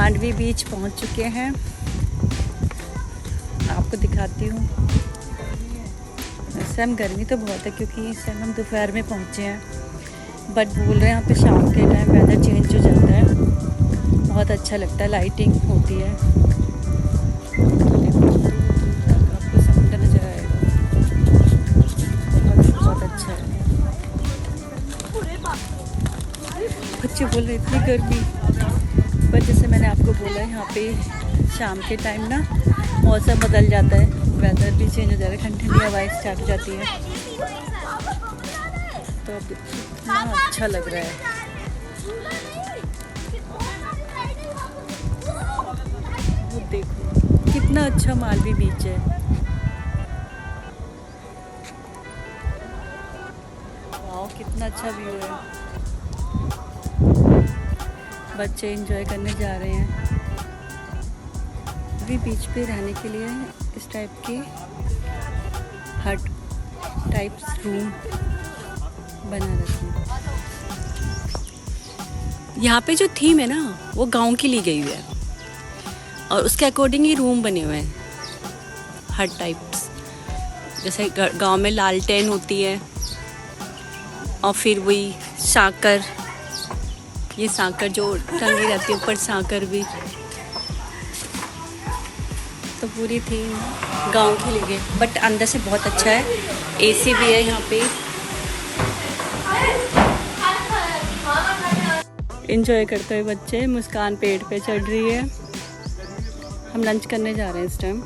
मांडवी बीच पहुंच चुके हैं। आपको दिखाती हूँ। इस टाइम गर्मी तो बहुत है क्योंकि इस टाइम हम दोपहर में पहुँचे हैं, बट बोल रहे हैं यहाँ पे शाम के टाइम वेदर चेंज हो जाता है, बहुत अच्छा लगता है, लाइटिंग होती है। आपको समुद्र नजर आएगा, बहुत अच्छा है। बच्चे बोल रहे इतनी गर्मी, पर जैसे मैंने आपको बोला है यहाँ पे शाम के टाइम ना मौसम बदल जाता है, वेदर भी चेंज हो जाता है, ठंडी ठंडी हवाएं स्टार्ट हो जाती है, तो अब कितना अच्छा लग रहा है। वो देखो कितना अच्छा मालवी बीच है। वाह कितना अच्छा व्यू है। बच्चे एंजॉय करने जा रहे हैं। अभी बीच पे रहने के लिए इस टाइप की हट टाइप्स रूम बना रखे हैं। यहाँ पे जो थीम है ना वो गांव की ली गई हुई है और उसके अकॉर्डिंग ही रूम बने हुए हैं, हट टाइप्स। जैसे गांव में लालटेन होती है और फिर वही साकर, ये साकर जो टंगी रहती है ऊपर, साकर भी, तो पूरी थीम गांव की ली गई, बट अंदर से बहुत अच्छा है। एसी भी है यहाँ पे। एंजॉय करते हुए बच्चे, मुस्कान पेड़ पे चढ़ रही है। हम लंच करने जा रहे हैं इस टाइम।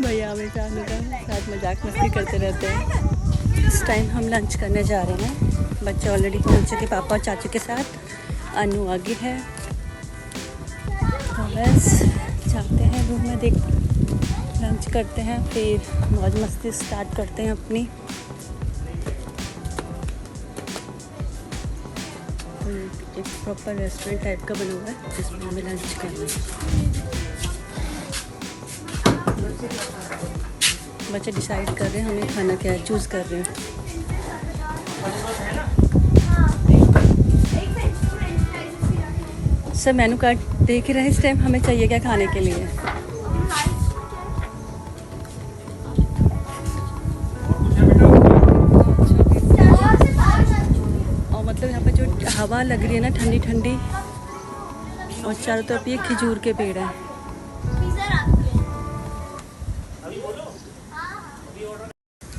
भैया हमेशा का साथ मजाक मस्ती करते रहते हैं। इस टाइम हम लंच करने जा रहे हैं। बच्चे ऑलरेडी पहुंच चुके पापा और चाचू के साथ। अनु आगे है, तो बस जाते हैं रूम में, देख लंच करते हैं, फिर मौज मस्ती स्टार्ट करते हैं अपनी। तो एक प्रॉपर रेस्टोरेंट टाइप का बना हुआ है जिसमें हमें लंच करना है। बच्चे डिसाइड कर रहे हैं हमें खाना क्या है, चूज़ कर रहे हैं। सर मेनू कार्ड देख रहे हैं इस टाइम, हमें चाहिए क्या खाने के लिए। और मतलब यहाँ पर जो हवा लग रही है ना ठंडी ठंडी, और चारों तरफ ये खजूर के पेड़ हैं।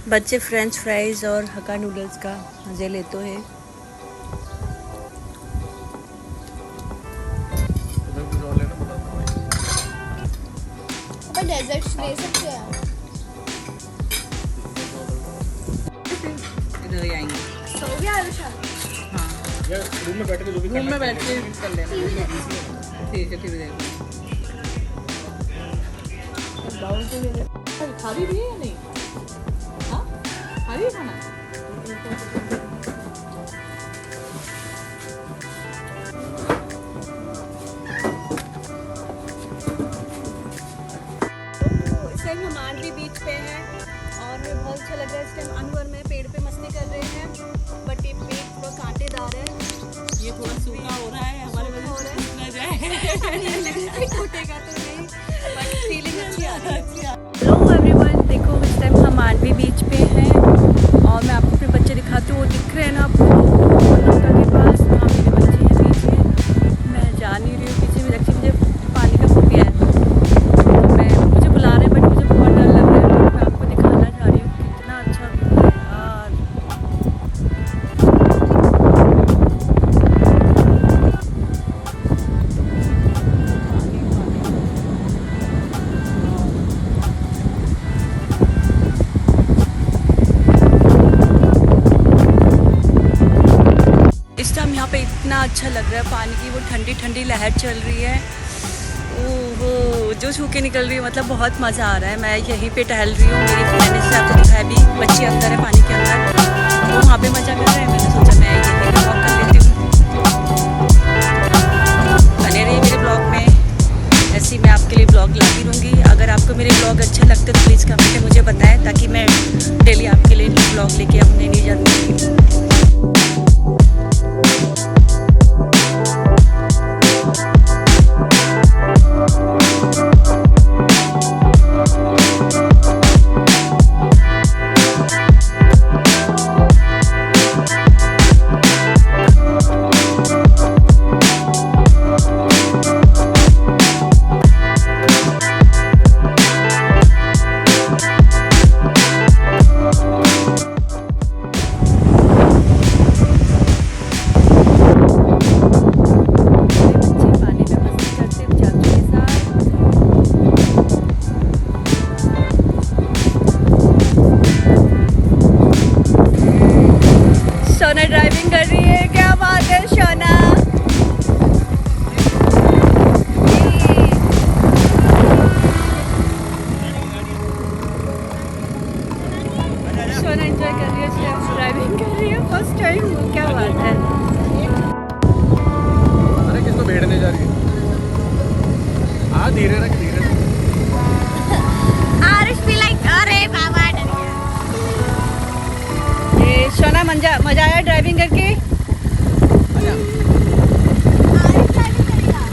बच्चे फ्रेंच फ्राइज और हक्का नूडल्स का मज़े लेते हैं। डेजर्ट्स ले सकते हैं, इधर ही आएंगे। सो भी आ रहा। हाँ यार रूम में बैठ के कर लेना। ठीक है, ठीक है। बाउल तो ले ले। खा भी रही है या नहीं? हाँ खा रही है खाना। मांडवी बीच पे है और हमें बहुत अच्छा लग रहा है इस टाइम। अनु और मैं पेड़ पे मस्ती कर रहे हैं, बट ये पेड़ थोड़ा कांटेदार है, ये थोड़ा सूखा हो रहा है, हमारे वजह से सूख ना जाए। टूटेगा तो नहीं, बट फीलिंग अच्छी आ रही है। हेलो एवरीवन, देखो इस टाइम हम मांडवी बीच पे हैं और मैं आपको अपने बच्चे दिखाती हूँ। वो दिख रहे हैं ना आपको नौका के पास, वहाँ मेरे बच्चे हैं बीच में। मैं जा नहीं रही हूँ पीछे, भी मुझे पानी का फोबिया है, मुझे बुला रहे हैं बट मुझे बहुत डर लग रहा है। मैं आपको दिखाना चाह रही हूँ कितना अच्छा व्यू है यार। इस टाइम यहाँ पे इतना अच्छा लग रहा है, पानी की वो ठंडी ठंडी लहर चल रही है, ओहो जो छू के निकल रही है, मतलब बहुत मज़ा आ रहा है। मैं यहीं पे टहल रही हूँ, मेरी मैंने से आपको दिखाया भी, बच्चे अंदर है पानी के अंदर, वो वहाँ पे मज़ा कर रहे हैं। मैंने सोचा मैं यहीं पे वॉक कर लेती हूँ। बने रहिए मेरे ब्लॉग में, ऐसे ही मैं आपके लिए ब्लॉग लाती रहूँगी। अगर आपको मेरे ब्लॉग अच्छे लगते तो प्लीज़ कमेंट में मुझे बताएं, ताकि मैं डेली आपके लिए ब्लॉग लेके आऊँ नई नई जानकारी। हाँ धीरे रख धीरे रख। आरुष भी लाइक अरे बाबा डर गया। ये शोना मजा आया ड्राइविंग करके? आरुष ड्राइविंग करेगा।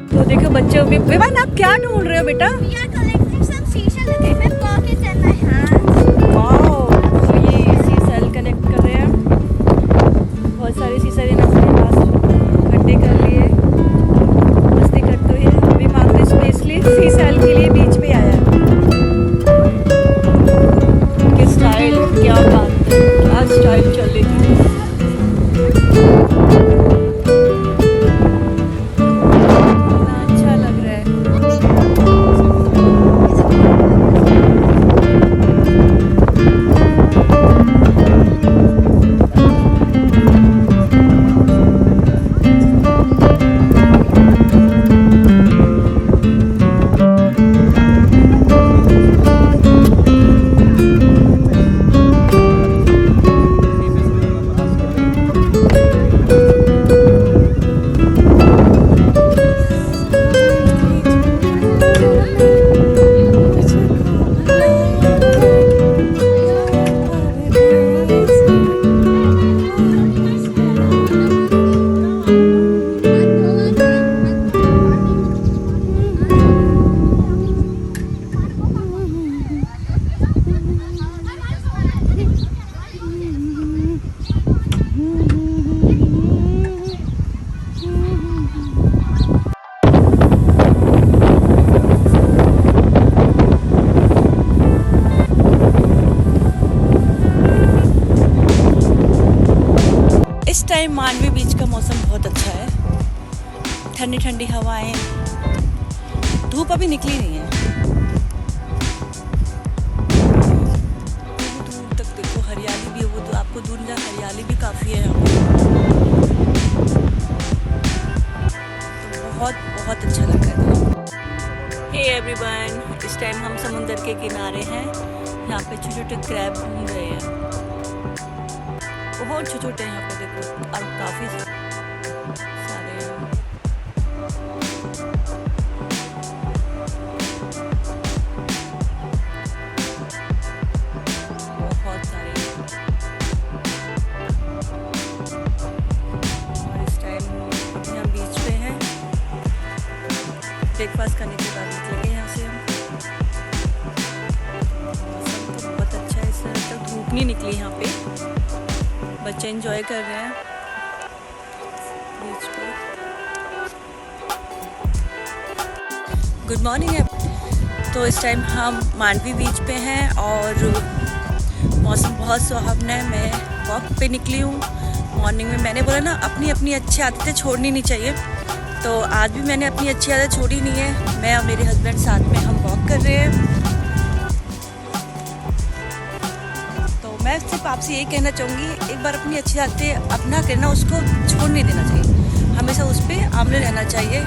तो देखो बच्चे विवान आप क्या ढूंढ रहे हो बेटा? We are collecting some seashells in my pocket and my hands. Wow, तो ये सीसल कलेक्ट कर रहे हैं। बहुत सारे सीसल इन अपने पास इकट्ठे कर लिए, मस्ती करते हुए। अभी मांगते स्पेशली सीसल के लिए बीच पे आया है। क्या स्टाइल, क्या बात है, क्या स्टाइल चल रही थी। अच्छा लग रहा है। इस टाइम मांडवी बीच का मौसम बहुत अच्छा है। ठंडी ठंडी हवाएं, धूप अभी निकली नहीं है। दूर तक देखो हरियाली भी है, वो तो आपको दूर जा हरियाली भी काफ़ी है यहाँ पे। तो बहुत बहुत अच्छा लग रहा है। हे एवरीवन, इस टाइम हम समुंदर के किनारे हैं। यहाँ पे छोटे छोटे क्रैब घूम रहे हैं, बहुत छोटे छोटे हैं यहाँ पे देखो, और काफ़ी सारे हैं। बहुत सारे हैं। और इस टाइम हम बीच पे हैं, ब्रेकफास्ट करने के बाद निकलेंगे यहाँ से हम। मौसम तो बहुत अच्छा है, इस तरह तक धूप नहीं निकली यहाँ पे, बच्चे एंजॉय कर रहे हैं बीच पे। गुड मॉर्निंग है। तो इस टाइम हम मांडवी बीच पे हैं और मौसम बहुत सुहावना है। मैं वॉक पे निकली हूँ मॉर्निंग में। मैंने बोला ना अपनी अपनी अच्छी आदतें छोड़नी नहीं चाहिए, तो आज भी मैंने अपनी अच्छी आदत छोड़ी नहीं है। मैं और मेरे हस्बैंड साथ में हम वॉक कर रहे हैं। मैं सिर्फ आपसे यही कहना चाहूँगी, एक बार अपनी अच्छी आदतें अपना करना, उसको छोड़ नहीं देना चाहिए, हमेशा उस पर आमले रहना चाहिए।